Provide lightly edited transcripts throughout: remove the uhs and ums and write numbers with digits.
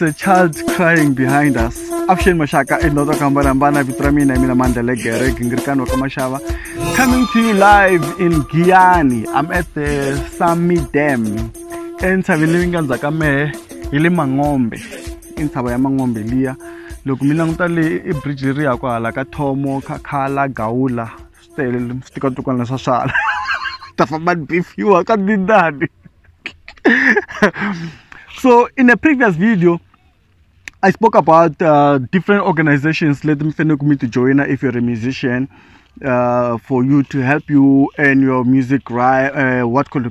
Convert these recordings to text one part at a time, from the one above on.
is a child crying behind us. Afshen Mashaka and Noto Kambarambana Vitramina Minamanda Legere, Gingrikan Wakamashava. Coming to you live in Giyani. I'm at the Sami Dam. And Savilingan Zakame, Ilimangombe. In Sabayamangombe Lia. Look, Minangtali, Bridgeria, like a Tomo, Kakala, Gaula. Stick out to Kanasasal. Tafaman beef, you are can't do that. So in a previous video, I spoke about different organizations. Let them find me to join if you're a musician, for you to help you earn your music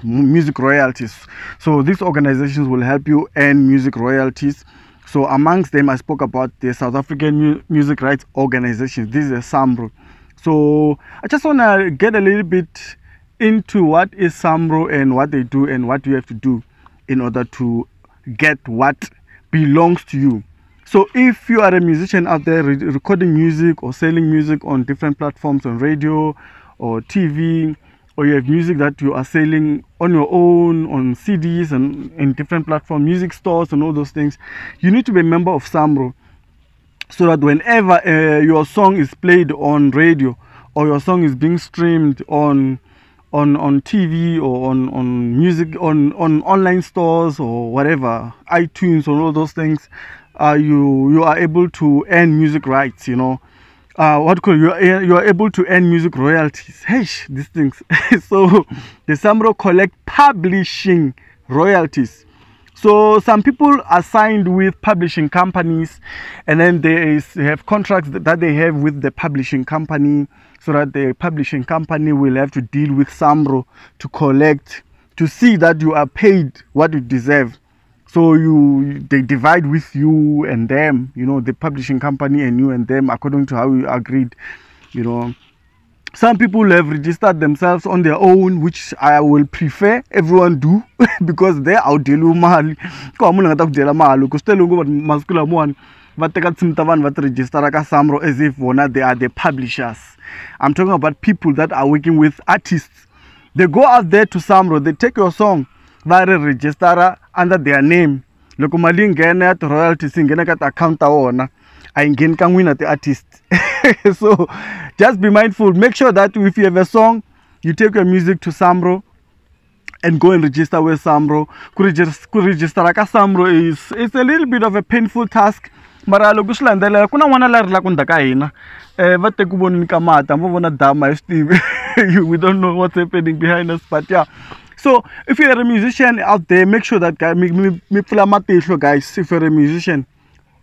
music royalties. So these organizations will help you earn music royalties. So amongst them, I spoke about the South African Music Rights Organization. This is SAMRO. So I just want to get a little bit into what is SAMRO and what they do and what you have to do in order to get what belongs to you. So if you are a musician out there recording music or selling music on different platforms, on radio or TV, or you have music that you are selling on your own, on CDs and in different platforms, music stores and all those things, you need to be a member of SAMRO, so that whenever your song is played on radio or your song is being streamed on TV or on music, on online stores or whatever, iTunes or all those things, you are able to earn music rights, you know. You are able to earn music royalties. Hey, these things. So the SAMRO collect publishing royalties. So some people are signed with publishing companies, and then they have contracts that they have with the publishing company, so that the publishing company will have to deal with SAMRO to collect, to see that you are paid what you deserve. So they divide with you and them, you know, the publishing company and you and them, according to how you agreed, you know. Some people have registered themselves on their own, which I will prefer everyone do, because they are delu mali. Come on, ngata kudela mali. Kustelo ngo maskula mwan. Vateka tsimtavan vat register ka SAMRO as if they are the publishers. I'm talking about people that are working with artists. They go out there to SAMRO, they take your song, they register under their name. Loko mali ngena at royalties ngena kat account ta wona. I ngeni ka win at the artist. So just be mindful. Make sure that if you have a song, you take your music to SAMRO and go and register with SAMRO. Register ka SAMRO it's a little bit of a painful task. Mara loko swilandzelela kuna n'wana la ri kunda ka hina va te ku vonini ka mata mo vona dama Steve. We don't know what's happening behind us, but yeah. So if you're a musician out there, make sure that guys, if you're a musician,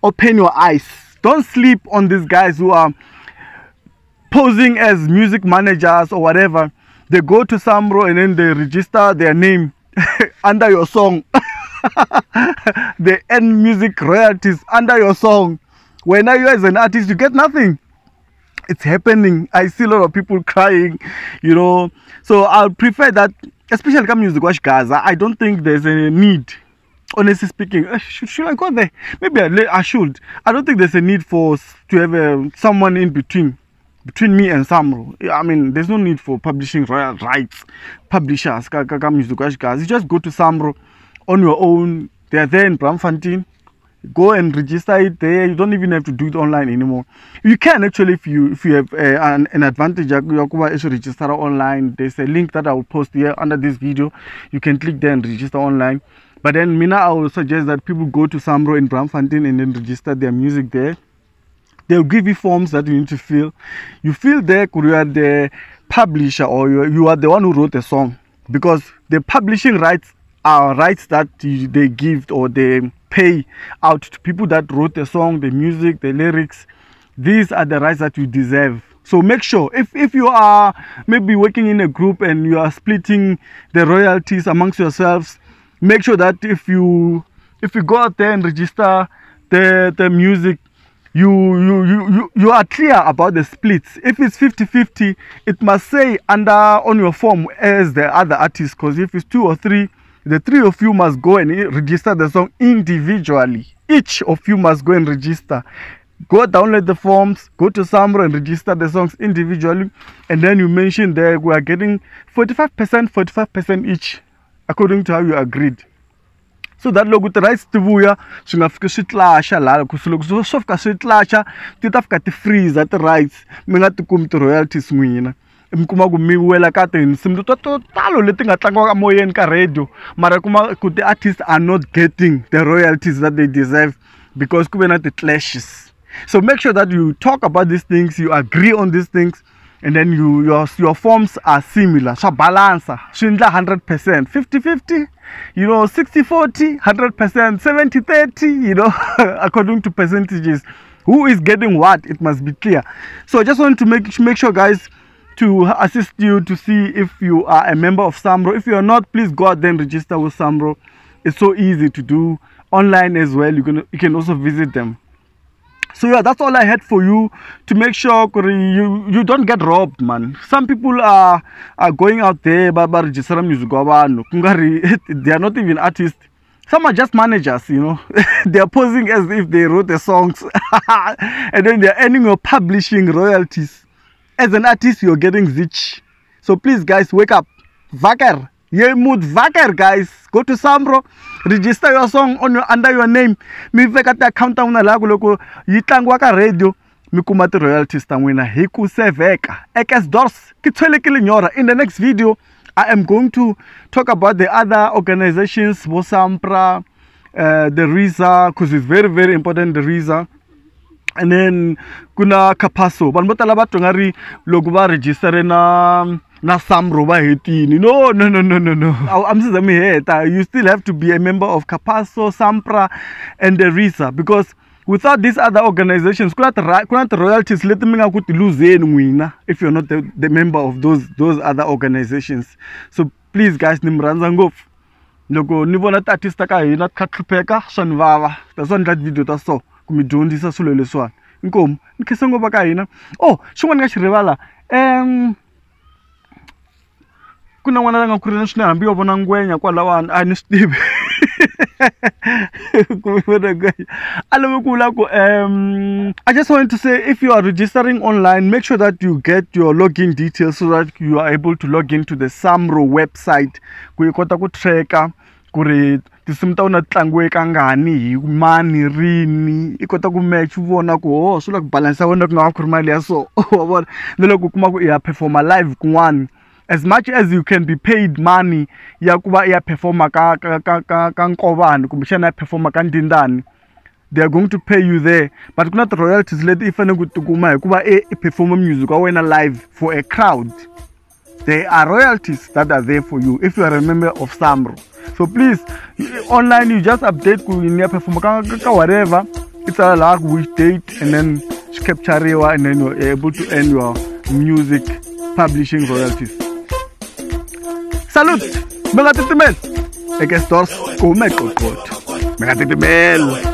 open your eyes. Don't sleep on these guys who are posing as music managers or whatever. They go to SAMRO and then they register their name under your song. They earn music royalties under your song. When you as an artist, you get nothing. It's happening. I see a lot of people crying, you know. So I'll prefer that, especially come music watch Gaza. I don't think there's a need. Honestly speaking, should I go there? Maybe I should. I don't think there's a need to have someone in between me and SAMRO. I mean, there's no need for publishing royal rights, publishers. You just go to SAMRO on your own. They're there in Braamfontein. Go and register it there. You don't even have to do it online anymore. You can actually, if you have an advantage, you should register online. There's a link that I will post here under this video. You can click there and register online. But then Mina, I will suggest that people go to SAMRO in Braamfontein and then register their music there. They'll give you forms that you need to fill. You fill there, you are the publisher or you are the one who wrote the song, because the publishing rights are rights that they give or they pay out to people that wrote the song, the music, the lyrics. These are the rights that you deserve. So make sure, if you are maybe working in a group and you are splitting the royalties amongst yourselves, make sure that if you go out there and register the music, you are clear about the splits. If it's 50-50, it must say on your form as the other artists, because if it's 2 or 3, the 3 of you must go and register the song individually. Each of you must go and register. Go download the forms, go to SAMRO and register the songs individually, and then you mention there we are getting 45% each according to how you agreed. so that loko ti-rights ti vuya swi nga fiki swi tlasha laha ku loko swo fika swi tlasha ti ta fika ti freezer ti-rights mi nga ti kumi ti-royalties n'wina mi kuma ku mi wela ka tinsimu to talo leti nga tlangiwaka moyeni ka radio mara kuma ku ti-artists are not getting the royalties that they deserve because ku ve na ti-clashes. So make sure that you talk about these things, you agree on these things, and then your forms are similar. So balance, 100%, 50-50, 60-40, 100%, 70-30, according to percentages. Who is getting what? It must be clear. So I just want to make sure, guys, to assist you to see if you are a member of Samro. If you are not, please go out then register with Samro. It's so easy to do online as well. You can also visit them. So yeah, that's all I had for you, to make sure you don't get robbed, man. Some people are going out there but register music. They are not even artists. Some are just managers, They are posing as if they wrote the songs and then they are earning your publishing royalties. As an artist, you're getting zich. So please, guys, wake up. Vaker. Ye mood vaker, guys. Go to Samro, register your song under your name. Mi veka ta account na lagu loko yitlangwa ka radio mi kuma ti royalties ta n'wina hi ku seveka. Ekes Dors ki tshwelekile nyora. In the next video, I am going to talk about the other organizations, Bosampra, the RISA, because it's very, very important, the RISA. And then kuna Kapaso. But motala ba tongari loko ba register na Samro ba hetini. No. I'm saying you still have to be a member of Kapaso, Sampra, and the RISA, because without these other organizations, kuna royalties let me lose if you're not the member of those other organizations. So please, guys, nimranza ngof. Loko ni vona artista ka hina khatlupeka swa ni vava. That's why that video ta so kumi dyondzisa swilo leswiwani. Inkomu ni khese ngova ka hina. Oh, xin'wana nga xi rivala. Kuna n'wana la nga kurina swinene hambi yo vona ngwenya kwalawani a ni swi tivi. I just want to say, if you are registering online, make sure that you get your login details so that you are able to log into the Samro website. Ku kota ku tracker ku ri tinsimu ta wena tlangiweka ngani hi mani rini, i kota ku match vona ku swi la ku balance wena ku nga ku ri mali ya so wa vona ni loko kuma ku ya performa live kun'wana. As much as you can be paid money ya kuba ya performa ka Nkovani kumbe xana ya performa ka Ndindani, they are going to pay you there, but kuna ti royalties leti I fanele ku tikuma hikuva I perform music wa wena live for a crowd. There are royalties that are there for you if you are a member of Samro. So please, online you just update ku ni ya performa ka whatever, it's a like which date, and then capture and then you're able to earn your music publishing royalties. Salute! Mga titimel! Ekes Dors, kumek kot. Mga titimel!